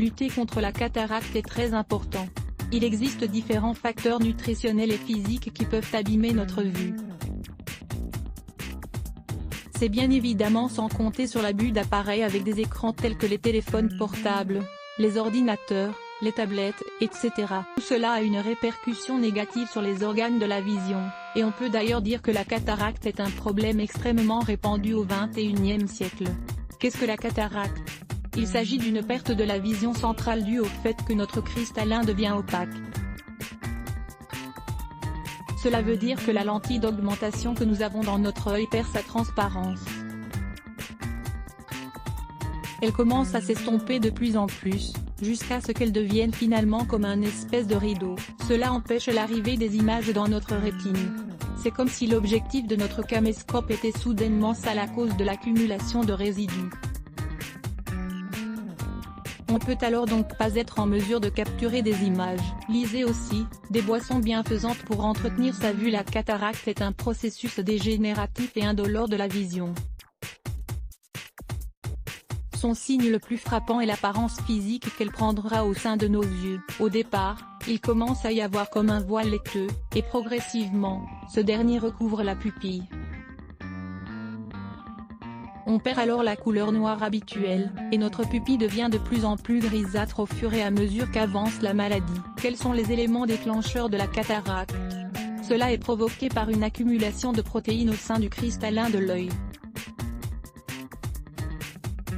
Lutter contre la cataracte est très important. Il existe différents facteurs nutritionnels et physiques qui peuvent abîmer notre vue. C'est bien évidemment sans compter sur l'abus d'appareils avec des écrans tels que les téléphones portables, les ordinateurs, les tablettes, etc. Tout cela a une répercussion négative sur les organes de la vision, et on peut d'ailleurs dire que la cataracte est un problème extrêmement répandu au XXIe siècle. Qu'est-ce que la cataracte? Il s'agit d'une perte de la vision centrale due au fait que notre cristallin devient opaque. Cela veut dire que la lentille d'augmentation que nous avons dans notre œil perd sa transparence. Elle commence à s'estomper de plus en plus, jusqu'à ce qu'elle devienne finalement comme un espèce de rideau. Cela empêche l'arrivée des images dans notre rétine. C'est comme si l'objectif de notre caméscope était soudainement sale à cause de l'accumulation de résidus. On peut alors donc pas être en mesure de capturer des images. Lisez aussi, des boissons bienfaisantes pour entretenir sa vue. La cataracte est un processus dégénératif et indolore de la vision. Son signe le plus frappant est l'apparence physique qu'elle prendra au sein de nos yeux. Au départ, il commence à y avoir comme un voile laiteux, et progressivement, ce dernier recouvre la pupille. On perd alors la couleur noire habituelle, et notre pupille devient de plus en plus grisâtre au fur et à mesure qu'avance la maladie. Quels sont les éléments déclencheurs de la cataracte? Cela est provoqué par une accumulation de protéines au sein du cristallin de l'œil.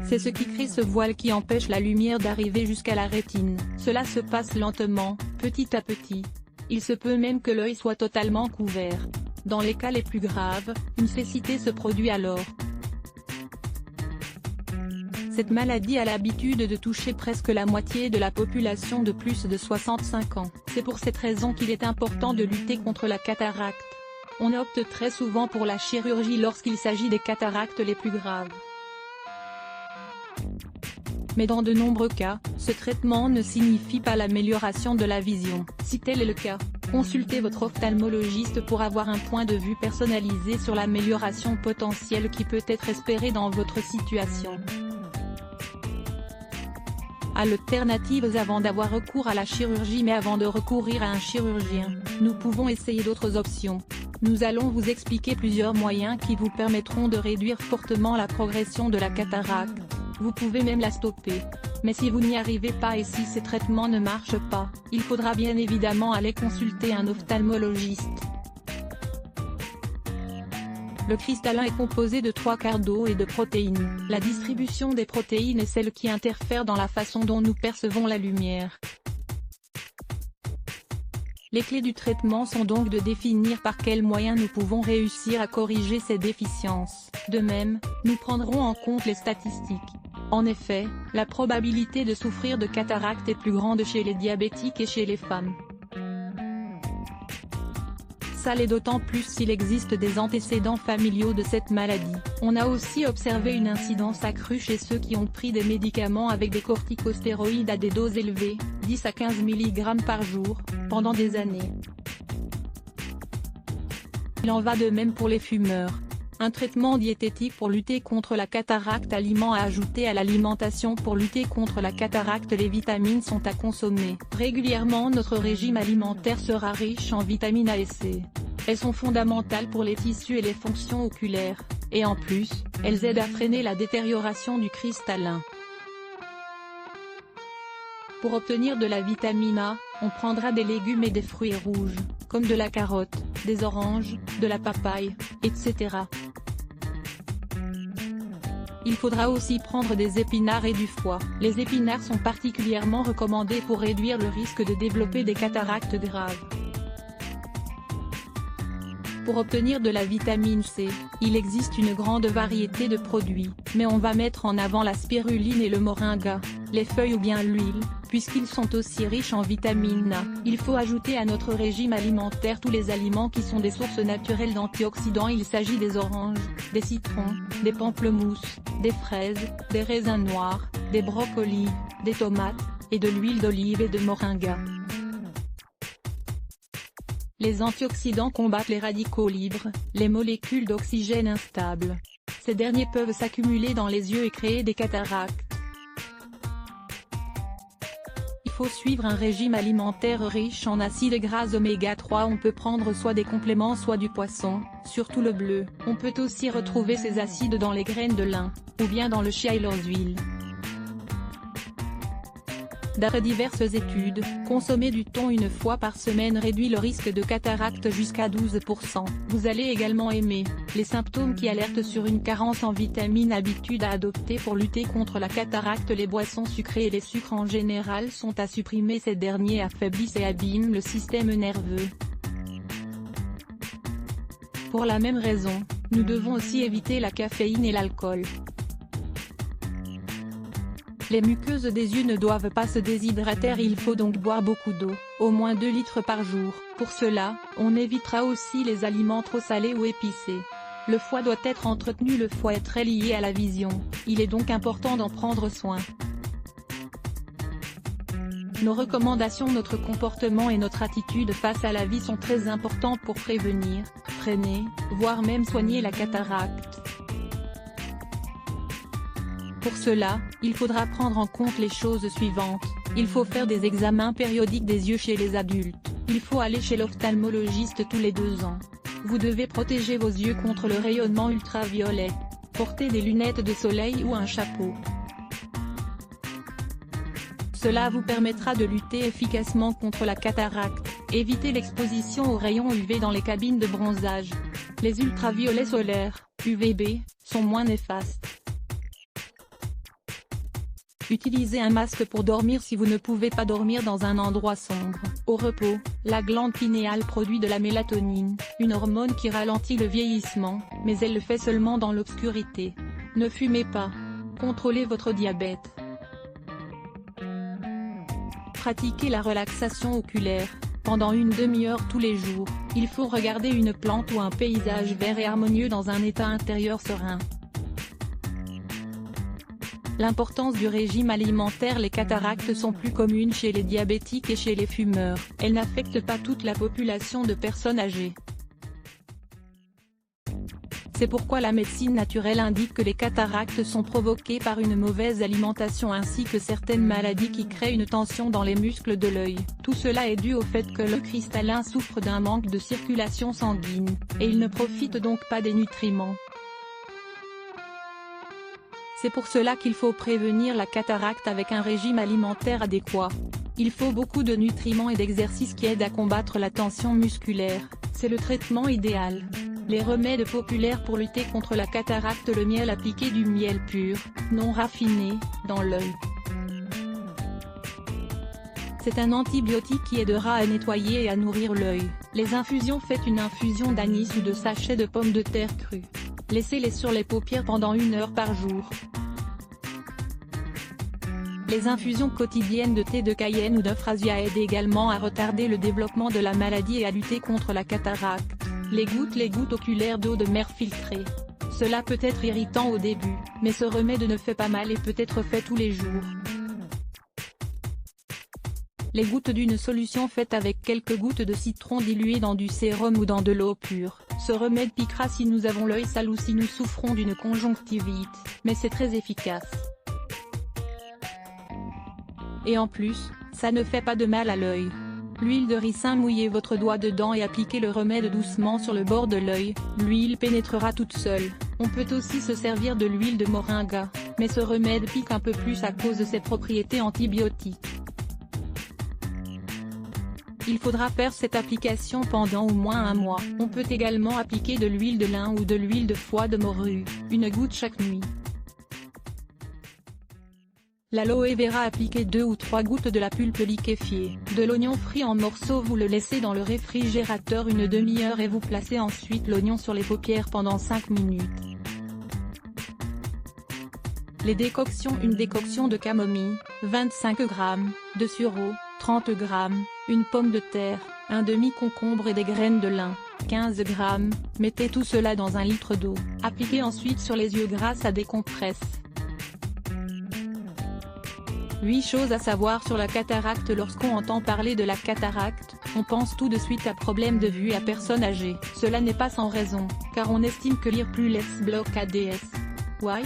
C'est ce qui crée ce voile qui empêche la lumière d'arriver jusqu'à la rétine. Cela se passe lentement, petit à petit. Il se peut même que l'œil soit totalement couvert. Dans les cas les plus graves, une cécité se produit alors. Cette maladie a l'habitude de toucher presque la moitié de la population de plus de 65 ans. C'est pour cette raison qu'il est important de lutter contre la cataracte. On opte très souvent pour la chirurgie lorsqu'il s'agit des cataractes les plus graves. Mais dans de nombreux cas, ce traitement ne signifie pas l'amélioration de la vision. Si tel est le cas, consultez votre ophtalmologiste pour avoir un point de vue personnalisé sur l'amélioration potentielle qui peut être espérée dans votre situation. Alternatives avant d'avoir recours à la chirurgie. Mais avant de recourir à un chirurgien, nous pouvons essayer d'autres options. Nous allons vous expliquer plusieurs moyens qui vous permettront de réduire fortement la progression de la cataracte. Vous pouvez même la stopper. Mais si vous n'y arrivez pas et si ces traitements ne marchent pas, il faudra bien évidemment aller consulter un ophtalmologiste. Le cristallin est composé de 3/4 d'eau et de protéines. La distribution des protéines est celle qui interfère dans la façon dont nous percevons la lumière. Les clés du traitement sont donc de définir par quels moyens nous pouvons réussir à corriger ces déficiences. De même, nous prendrons en compte les statistiques. En effet, la probabilité de souffrir de cataracte est plus grande chez les diabétiques et chez les femmes. Ça l'est d'autant plus s'il existe des antécédents familiaux de cette maladie. On a aussi observé une incidence accrue chez ceux qui ont pris des médicaments avec des corticostéroïdes à des doses élevées, 10 à 15 mg par jour, pendant des années. Il en va de même pour les fumeurs. Un traitement diététique pour lutter contre la cataracte. Aliments à ajouter à l'alimentation. Pour lutter contre la cataracte, les vitamines sont à consommer régulièrement. Notre régime alimentaire sera riche en vitamines A et C. Elles sont fondamentales pour les tissus et les fonctions oculaires, et en plus, elles aident à freiner la détérioration du cristallin. Pour obtenir de la vitamine A, on prendra des légumes et des fruits rouges, comme de la carotte, des oranges, de la papaye, etc. Il faudra aussi prendre des épinards et du foie. Les épinards sont particulièrement recommandés pour réduire le risque de développer des cataractes graves. Pour obtenir de la vitamine C, il existe une grande variété de produits, mais on va mettre en avant la spiruline et le moringa, les feuilles ou bien l'huile, puisqu'ils sont aussi riches en vitamine A. Il faut ajouter à notre régime alimentaire tous les aliments qui sont des sources naturelles d'antioxydants. Il s'agit des oranges, des citrons, des pamplemousses, des fraises, des raisins noirs, des brocolis, des tomates, et de l'huile d'olive et de moringa. Les antioxydants combattent les radicaux libres, les molécules d'oxygène instables. Ces derniers peuvent s'accumuler dans les yeux et créer des cataractes. faut suivre un régime alimentaire riche en acides gras oméga 3. On peut prendre soit des compléments soit du poisson, surtout le bleu. On peut aussi retrouver ces acides dans les graines de lin, ou bien dans le chia et leurs huiles. D'après diverses études, consommer du thon une fois par semaine réduit le risque de cataracte jusqu'à 12%. Vous allez également aimer les symptômes qui alertent sur une carence en vitamines. Habitude à adopter pour lutter contre la cataracte. Les boissons sucrées et les sucres en général sont à supprimer. Ces derniers affaiblissent et abîment le système nerveux. Pour la même raison, nous devons aussi éviter la caféine et l'alcool. Les muqueuses des yeux ne doivent pas se déshydrater, il faut donc boire beaucoup d'eau, au moins 2 litres par jour. Pour cela, on évitera aussi les aliments trop salés ou épicés. Le foie doit être entretenu. Le foie est très lié à la vision, il est donc important d'en prendre soin. Nos recommandations, notre comportement et notre attitude face à la vie sont très importants pour prévenir, freiner, voire même soigner la cataracte. Pour cela, il faudra prendre en compte les choses suivantes. Il faut faire des examens périodiques des yeux chez les adultes. Il faut aller chez l'ophtalmologiste tous les 2 ans. Vous devez protéger vos yeux contre le rayonnement ultraviolet. Portez des lunettes de soleil ou un chapeau. Cela vous permettra de lutter efficacement contre la cataracte. Évitez l'exposition aux rayons UV dans les cabines de bronzage. Les ultraviolets solaires, UVB, sont moins néfastes. Utilisez un masque pour dormir si vous ne pouvez pas dormir dans un endroit sombre. Au repos, la glande pinéale produit de la mélatonine, une hormone qui ralentit le vieillissement, mais elle le fait seulement dans l'obscurité. Ne fumez pas. Contrôlez votre diabète. Pratiquez la relaxation oculaire. Pendant une demi-heure tous les jours, il faut regarder une plante ou un paysage vert et harmonieux dans un état intérieur serein. L'importance du régime alimentaire. Les cataractes sont plus communes chez les diabétiques et chez les fumeurs. Elles n'affectent pas toute la population de personnes âgées. C'est pourquoi la médecine naturelle indique que les cataractes sont provoquées par une mauvaise alimentation ainsi que certaines maladies qui créent une tension dans les muscles de l'œil. Tout cela est dû au fait que l'œil cristallin souffre d'un manque de circulation sanguine, et il ne profite donc pas des nutriments. C'est pour cela qu'il faut prévenir la cataracte avec un régime alimentaire adéquat. Il faut beaucoup de nutriments et d'exercices qui aident à combattre la tension musculaire. C'est le traitement idéal. Les remèdes populaires pour lutter contre la cataracte. Le miel. Appliquer du miel pur, non raffiné, dans l'œil. C'est un antibiotique qui aidera à nettoyer et à nourrir l'œil. Les infusions. Faites une infusion d'anis ou de sachets de pommes de terre crues. Laissez-les sur les paupières pendant 1 heure par jour. Les infusions quotidiennes de thé de cayenne ou d'euphrasia aident également à retarder le développement de la maladie et à lutter contre la cataracte. Les gouttes oculaires d'eau de mer filtrée. Cela peut être irritant au début, mais ce remède ne fait pas mal et peut être fait tous les jours. Les gouttes d'une solution faite avec quelques gouttes de citron diluées dans du sérum ou dans de l'eau pure. Ce remède piquera si nous avons l'œil sale ou si nous souffrons d'une conjonctivite, mais c'est très efficace. Et en plus, ça ne fait pas de mal à l'œil. L'huile de ricin. Mouillez votre doigt dedans et appliquez le remède doucement sur le bord de l'œil, l'huile pénétrera toute seule. On peut aussi se servir de l'huile de moringa, mais ce remède pique un peu plus à cause de ses propriétés antibiotiques. Il faudra faire cette application pendant au moins 1 mois. On peut également appliquer de l'huile de lin ou de l'huile de foie de morue, 1 goutte chaque nuit. L'aloe vera. Appliquez 2 ou 3 gouttes de la pulpe liquéfiée, de l'oignon frit en morceaux. Vous le laissez dans le réfrigérateur 1 demi-heure et vous placez ensuite l'oignon sur les paupières pendant 5 minutes. Les décoctions. Une décoction de camomille, 25 g, de sureau, 30 g, une pomme de terre, un demi-concombre et des graines de lin, 15 g. Mettez tout cela dans 1 litre d'eau. Appliquez ensuite sur les yeux grâce à des compresses. 8 choses à savoir sur la cataracte. Lorsqu'on entend parler de la cataracte, on pense tout de suite à problème de vue et à personnes âgées. Cela n'est pas sans raison, car on estime que lire plus laisse bloque ADS. Why?